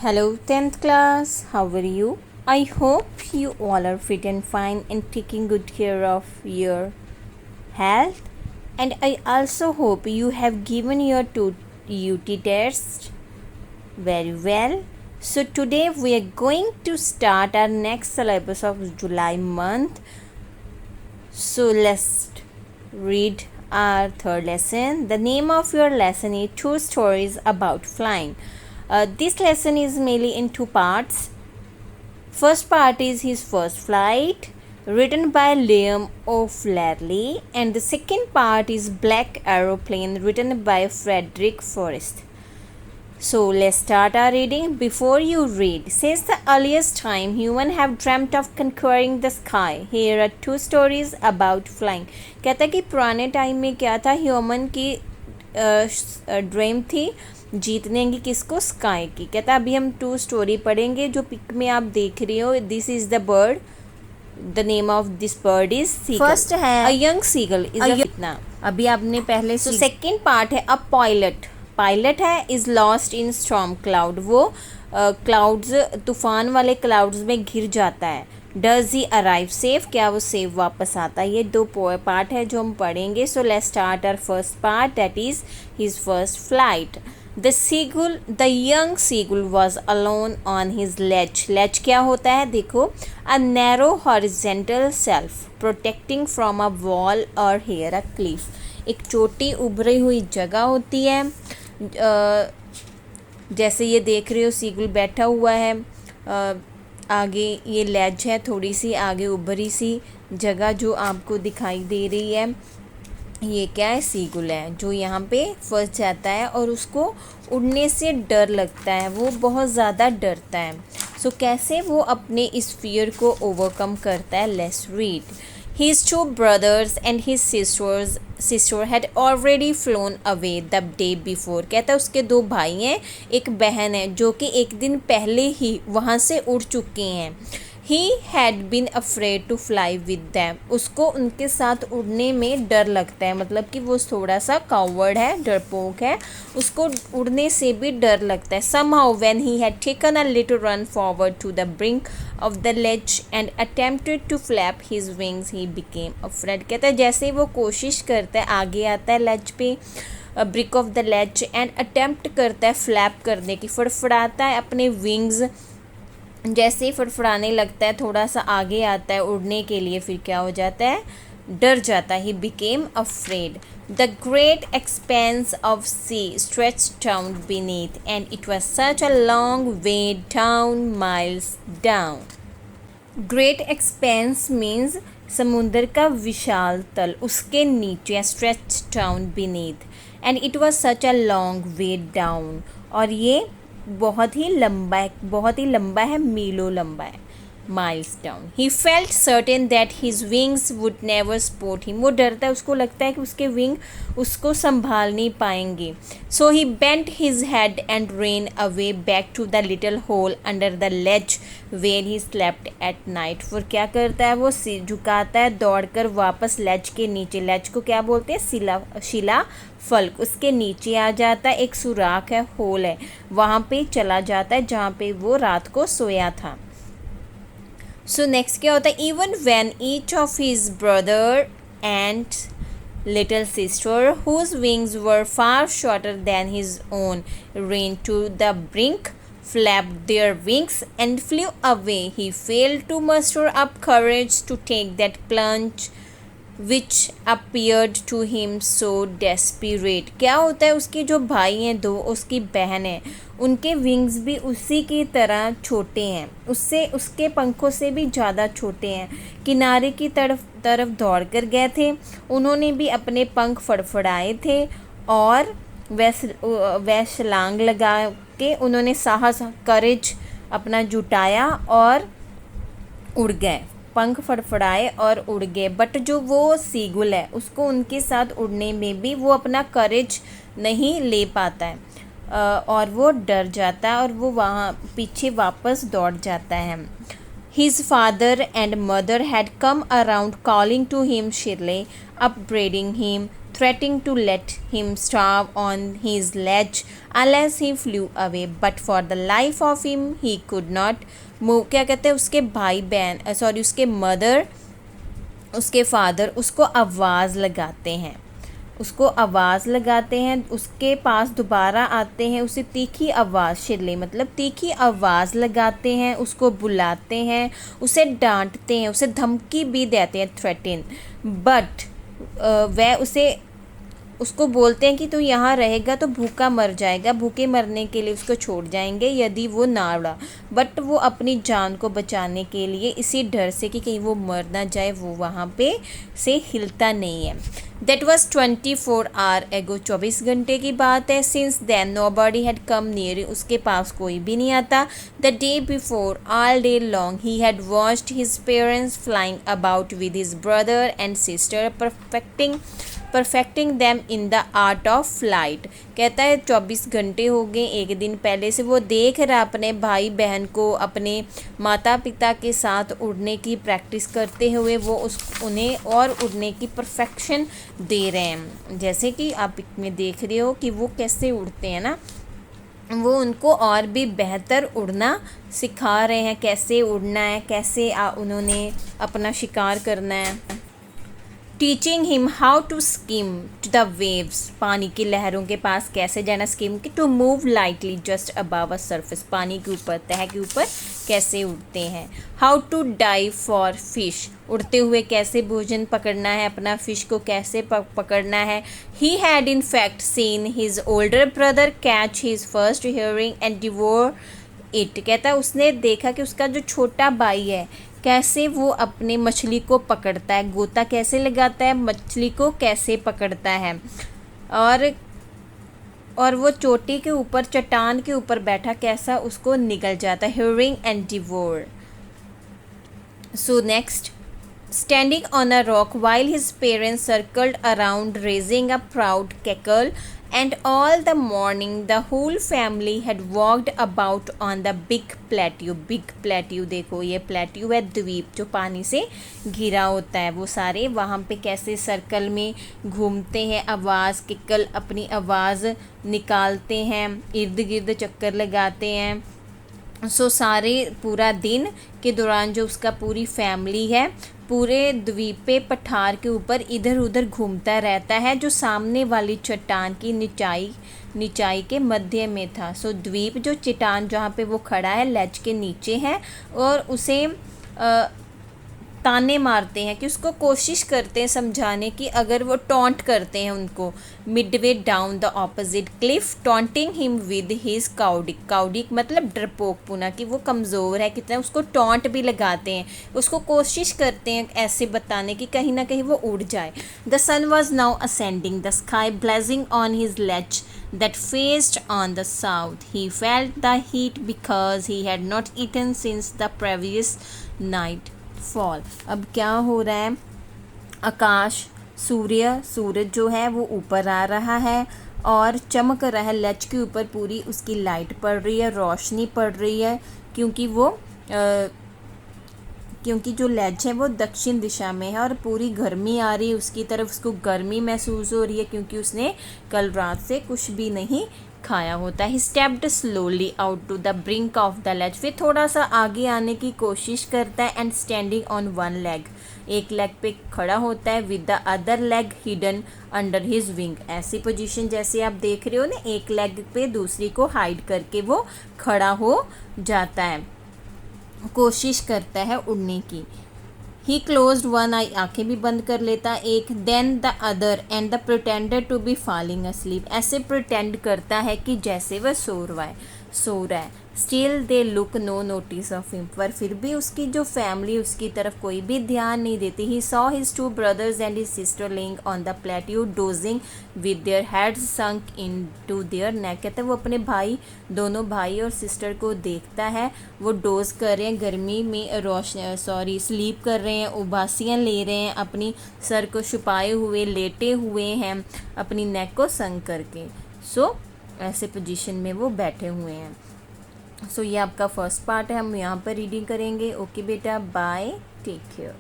Hello, 10th class. How are you? I hope you all are fit and fine and taking good care of your health. And I also hope you have given your UT test very well. So, today we are going to start our next syllabus of July month. So, let's read our third lesson. The name of your lesson is Two Stories About Flying. This lesson is mainly in two parts. First part is his first flight, written by Liam O'Flaherty, and the second part is Black Aeroplane, written by Frederick Forrest. So let's start our reading. Before you read, since the earliest time humans have dreamt of conquering the sky. Here are two stories about flying. कहता है कि पुराने time में क्या था, human की dream थी जीतने की किसको, स्काई की. कहता अभी हम टू स्टोरी पढ़ेंगे. जो पिक में आप देख रहे हो, this is the bird. The name of this bird is seagull. First है a young seagull is a कितना. अभी आपने पहले तो सेकेंड पार्ट है अ पायलट है is lost in storm cloud. वो क्लाउड्स तूफान वाले क्लाउड्स में घिर जाता है. डज ही अराइव सेफ, क्या वो सेफ वापस आता है. ये दो पार्ट है जो हम पढ़ेंगे. So let's start our first part, that is his first flight. The young seagull was alone on his ledge. Ledge क्या होता है देखो, a narrow horizontal shelf protecting from a wall or here a cliff. एक छोटी उभरी हुई जगह होती है. जैसे ये देख रहे हो सीगुल बैठा हुआ है. आगे ये लेज है, थोड़ी सी आगे उभरी सी जगह जो आपको दिखाई दे रही है. ये क्या है, सीगुल है जो यहाँ पे फंस जाता है और उसको उड़ने से डर लगता है. वो बहुत ज़्यादा डरता है. सो कैसे वो अपने इस फियर को ओवरकम करता है, let's read. His two brothers and his sister had already flown away the day before. कहता है उसके दो भाई हैं, एक बहन है जो कि एक दिन पहले ही वहाँ से उड़ चुके हैं. He had been afraid to fly with them. उसको उनके साथ उड़ने में डर लगता है, मतलब कि वो थोड़ा सा कावर्ड है, डरपोक है, उसको उड़ने से भी डर लगता है. Somehow when he had taken a little run forward to the brink of the ledge and attempted to flap his wings, he became afraid. कहता है जैसे ही वो कोशिश करता है, आगे आता है लेज पे, brick of the Lay's, and attempt करता है फ्लैप करने की, फड़फड़ाता है अपने विंग्स. जैसे ही फड़फड़ाने लगता है, थोड़ा सा आगे आता है उड़ने के लिए, फिर क्या हो जाता है, डर जाता है. He became afraid. The great expanse of sea stretched down beneath and it was such a long way down, miles down. Great expanse means समुद्र का विशाल तल, उसके नीचे stretched down beneath, and it was such a long way down, और ये बहुत ही लंबा है, मीलों लंबा है, miles down. He felt certain that his wings would never support him. वो डरता है, उसको लगता है कि उसके विंग उसको संभाल नहीं पाएंगे. So he bent his head and ran away back to the little hole under the ledge where he slept at night. फिर क्या करता है, वो सिर झुकाता है, दौड़कर वापस लेज के नीचे, लेज को क्या बोलते हैं, शिला फल्क, उसके नीचे आ जाता है. एक सुराख है, होल है, वहाँ पे चला जाता है जहाँ पे वो रात को सोया था. सो नेक्स्ट क्या होता है, even when each of his brother and little sister whose wings were far shorter than his own ran to the brink, flapped their wings and flew away. He failed to muster up courage to take that plunge which appeared to him so desperate. क्या होता है, उसके जो भाई हैं दो, उसकी बहन है, उनके विंग्स भी उसी की तरह छोटे हैं, उससे उसके पंखों से भी ज़्यादा छोटे हैं. किनारे की तरफ दौड़ कर गए थे. उन्होंने भी अपने पंख फड़फड़ाए थे और वह छलांग लगा के उन्होंने साहस, करेज अपना जुटाया और उड़ गए. पंख फड़फड़ाए और उड़ गए. बट जो वो सीगुल है, उसको उनके साथ उड़ने में भी वो अपना करेज नहीं ले पाता है, और वो डर जाता है और वो वहाँ पीछे वापस दौड़ जाता है. His father and mother had come around calling to him cheerily, upbraiding him, threatening to let him starve on his ledge unless he flew away, but for the life of him he could not move। क्या कहते हैं, उसके भाई बहन sorry उसके mother उसके father उसको आवाज़ लगाते हैं, उसके पास दोबारा आते हैं, उसे तीखी आवाज़ शिरले मतलब तीखी आवाज़ लगाते हैं, उसको बुलाते हैं, उसे डांटते हैं, उसे धमकी भी देते हैं, थ्रेटन। बट वह उसको बोलते हैं कि तू यहाँ रहेगा तो भूखा मर जाएगा, भूखे मरने के लिए उसको छोड़ जाएंगे यदि वो ना उड़ा। बट वो अपनी जान को बचाने के लिए इसी डर से कि कहीं वो मर ना जाए वो वहाँ पे से हिलता नहीं है। That was 24 hour ago, 24 घंटे की बात है। Since then nobody had come near, उसके पास कोई भी नहीं आता। The day before, all day long, he had watched his parents flying about with his brother and sister, perfecting them in the art of flight। कहता है 24 घंटे हो गए, एक दिन पहले से वो देख रहा अपने भाई बहन को अपने माता पिता के साथ उड़ने की प्रैक्टिस करते हुए, वो उन्हें और उड़ने की परफेक्शन दे रहे हैं। जैसे कि आप में देख रहे हो कि वो कैसे उड़ते हैं ना, वो उनको और भी बेहतर उड़ना सिखा रहे हैं, कैसे उड़ना है, कैसे उन्होंने अपना शिकार करना है। Teaching him how to skim to the waves, पानी की लहरों के पास कैसे जाना, स्किम की to move lightly just above a surface, पानी के ऊपर तह के ऊपर कैसे उड़ते हैं। How to dive for fish, उड़ते हुए कैसे भोजन पकड़ना है, अपना फिश को कैसे पकड़ना है। He had in fact seen his older brother catch his first hearing and devour it. कहता है उसने देखा कि उसका जो छोटा भाई है कैसे वो अपने मछली को पकड़ता है, गोता कैसे लगाता है, मछली को कैसे पकड़ता है, और वो चोटी के ऊपर चट्टान के ऊपर बैठा कैसा उसको निगल जाता है। Hearing and devour. So next, standing on a rock while his parents circled around raising a proud cackle, and all the morning the whole family had walked about on the big plateau। big plateau देखो ये plateau है द्वीप जो पानी से घिरा होता है, वो सारे वहाँ पे कैसे सर्कल में घूमते हैं, आवाज़ किकल अपनी आवाज़ निकालते हैं, इर्द गिर्द चक्कर लगाते हैं। सो सारे पूरा दिन के दौरान जो उसका पूरी फैमिली है पूरे द्वीप पे पठार के ऊपर इधर उधर घूमता रहता है, जो सामने वाली चट्टान की निचाई के मध्य में था। सो द्वीप जो चट्टान जहाँ पे वो खड़ा है लेज के नीचे है, और उसे ताने मारते हैं कि उसको कोशिश करते हैं समझाने की, अगर वो टॉन्ट करते हैं उनको। Midway down the opposite cliff taunting him with his cowardice मतलब डरपोक पुना कि वो कमज़ोर है कितना, उसको टॉन्ट भी लगाते हैं, उसको कोशिश करते हैं ऐसे बताने की कहीं ना कहीं वो उड़ जाए। The sun was now ascending the sky blazing on his ledge that faced on the south. He felt the heat because he had not eaten since the previous night fall। अब क्या हो रहा है, आकाश सूरज जो है वो ऊपर आ रहा है और चमक रहा है, लच के ऊपर पूरी उसकी लाइट पड़ रही है, रोशनी पड़ रही है, क्योंकि जो लेज है वो दक्षिण दिशा में है और पूरी गर्मी आ रही है उसकी तरफ, उसको गर्मी महसूस हो रही है क्योंकि उसने कल रात से कुछ भी नहीं खाया होता है। He stepped slowly out to the brink of the ledge, फिर थोड़ा सा आगे आने की कोशिश करता है, and standing on one leg, एक लेग पे खड़ा होता है, with the other leg hidden under his wing. ऐसी पोजीशन जैसे आप देख रहे हो ना, एक लेग पे दूसरी को हाइड करके वो खड़ा हो जाता है, कोशिश करता है उड़ने की। ही क्लोज्ड वन आई, आंखें भी बंद कर लेता एक, then the other and the pretender to be falling asleep, ऐसे प्रिटेंड करता है कि जैसे वह सो रहा है। Still they look no notice of him, पर फिर भी उसकी जो फैमिली उसकी तरफ कोई भी ध्यान नहीं देती। He saw his two brothers and his sister lying on the plateau dozing with their heads sunk into their neck. कहते हैं वो अपने दोनों भाई और सिस्टर को देखता है, वो डोज कर रहे हैं, गर्मी में स्लीप कर रहे हैं, उबासियाँ ले रहे हैं, अपनी सर को छुपाए हुए लेटे हुए हैं, अपनी नेक को संक करके। सो ऐसे पोजीशन में वो बैठे हुए हैं। सो ये आपका फर्स्ट पार्ट है, हम यहाँ पर रीडिंग करेंगे। ओके बेटा, बाय, टेक केयर।